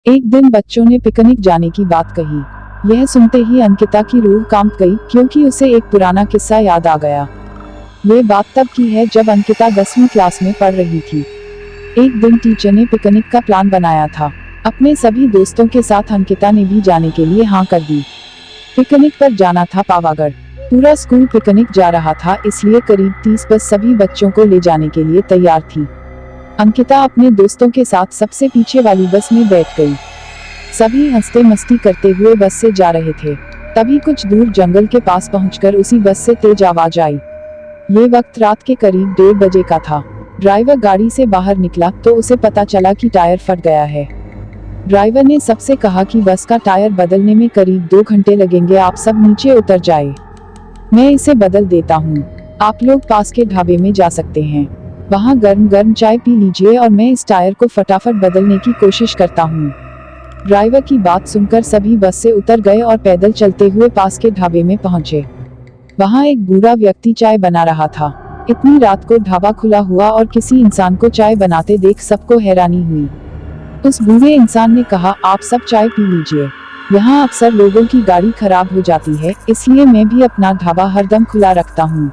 एक दिन बच्चों ने पिकनिक जाने की बात कही। यह सुनते ही अंकिता की रूह कांप गई, क्योंकि उसे एक पुराना किस्सा याद आ गया। ये बात तब की है जब अंकिता 10वीं क्लास में पढ़ रही थी। एक दिन टीचर ने पिकनिक का प्लान बनाया था। अपने सभी दोस्तों के साथ अंकिता ने भी जाने के लिए हाँ कर दी। पिकनिक पर जाना था पावागढ़। पूरा स्कूल पिकनिक जा रहा था, इसलिए करीब 30 बस सभी बच्चों को ले जाने के लिए तैयार थी। अंकिता अपने दोस्तों के साथ सबसे पीछे वाली बस में बैठ गई। सभी हंसते मस्ती करते हुए बस से जा रहे थे। तभी कुछ दूर जंगल के पास पहुंचकर उसी बस से तेज आवाज आई। ये वक्त रात के करीब 1:30 बजे का था। ड्राइवर गाड़ी से बाहर निकला तो उसे पता चला कि टायर फट गया है। ड्राइवर ने सबसे कहा कि बस का टायर बदलने में करीब 2 घंटे लगेंगे, आप सब नीचे उतर जाए, मैं इसे बदल देता हूँ। आप लोग पास के ढाबे में जा सकते हैं, वहाँ गर्म गर्म चाय पी लीजिए और मैं इस टायर को फटाफट बदलने की कोशिश करता हूँ। ड्राइवर की बात सुनकर सभी बस से उतर गए और पैदल चलते हुए पास के ढाबे में पहुंचे। वहाँ एक बूढ़ा व्यक्ति चाय बना रहा था। इतनी रात को ढाबा खुला हुआ और किसी इंसान को चाय बनाते देख सबको हैरानी हुई। उस बूढ़े इंसान ने कहा, आप सब चाय पी लीजिए, यहाँ अक्सर लोगों की गाड़ी खराब हो जाती है, इसलिए मैं भी अपना ढाबा हरदम खुला रखता हूँ।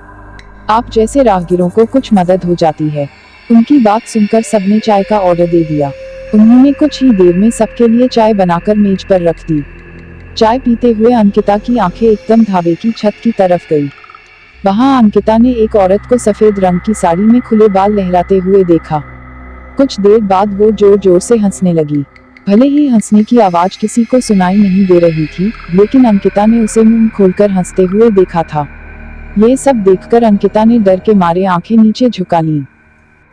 आप जैसे राहगीरों को कुछ मदद हो जाती है। उनकी बात सुनकर सबने चाय का ऑर्डर दे दिया। उन्होंने कुछ ही देर में सबके लिए चाय बनाकर मेज पर रख दी। चाय पीते हुए अंकिता की आंखें एकदम ढाबे की छत की तरफ गई। वहां अंकिता ने एक औरत को सफेद रंग की साड़ी में खुले बाल लहराते हुए देखा। कुछ देर बाद वो जोर जोर से हंसने लगी। भले ही हंसने की आवाज किसी को सुनाई नहीं दे रही थी, लेकिन अंकिता ने उसे मुंह खोलकर हंसते हुए देखा था। ये सब देखकर अंकिता ने डर के मारे आंखें नीचे झुका लीं।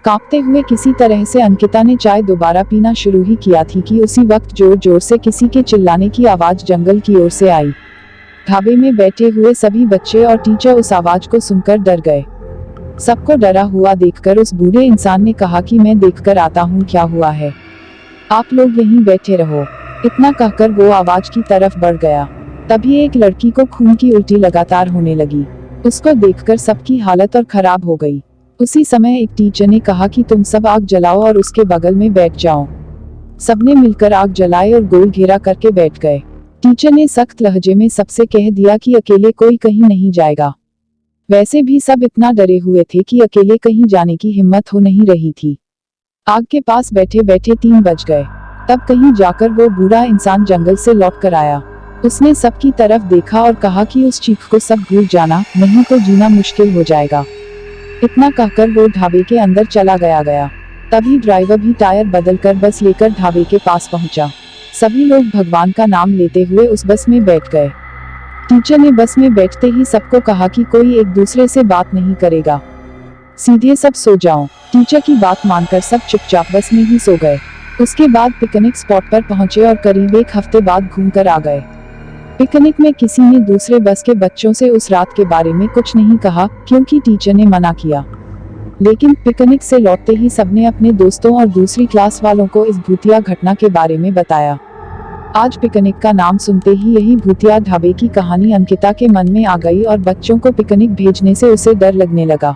कांपते हुए किसी तरह से अंकिता ने चाय दोबारा पीना शुरू ही किया थी कि उसी वक्त जोर जोर से किसी के चिल्लाने की आवाज जंगल की ओर से आई। ढाबे में बैठे हुए सभी बच्चे और टीचर उस आवाज को सुनकर डर गए। सबको डरा हुआ देखकर उस बूढ़े इंसान ने कहा कि मैं देखकर आता हूँ क्या हुआ है, आप लोग यहीं बैठे रहो। इतना कहकर वो आवाज की तरफ बढ़ गया। तभी एक लड़की को खून की उल्टी लगातार होने लगी। उसको देखकर सबकी हालत और खराब हो गई। उसी समय एक टीचर ने कहा कि तुम सब आग जलाओ और उसके बगल में बैठ जाओ। सबने मिलकर आग जलाए और गोल घेरा करके बैठ गए। टीचर ने सख्त लहजे में सबसे कह दिया कि अकेले कोई कहीं नहीं जाएगा। वैसे भी सब इतना डरे हुए थे कि अकेले कहीं जाने की हिम्मत हो नहीं रही थी। आग के पास बैठे बैठे 3 बज गए। तब कहीं जाकर वो बूढ़ा इंसान जंगल से लौट कर आया। उसने सबकी तरफ देखा और कहा कि उस चीख को सब भूल जाना, नहीं तो जीना मुश्किल हो जाएगा। इतना कहकर वो ढाबे के अंदर चला गया। तभी ड्राइवर भी टायर बदलकर बस लेकर ढाबे के पास पहुंचा। सभी लोग भगवान का नाम लेते हुए उस बस में बैठ गए। टीचर ने बस में बैठते ही सबको कहा कि कोई एक दूसरे से बात नहीं करेगा, सीधे सब सो जाओ। टीचर की बात मानकर सब चुपचाप बस में ही सो गए। उसके बाद पिकनिक स्पॉट पर पहुंचे और करीब 1 हफ्ते बाद घूमकर आ गए। पिकनिक में किसी ने दूसरे बस के बच्चों से उस रात के बारे में कुछ नहीं कहा, क्योंकि टीचर ने मना किया। लेकिन पिकनिक से लौटते ही सबने अपने दोस्तों और दूसरी क्लास वालों को इस भूतिया घटना के बारे में बताया। आज पिकनिक का नाम सुनते ही यही भूतिया ढाबे की कहानी अंकिता के मन में आ गई और बच्चों को पिकनिक भेजने से उसे डर लगने लगा।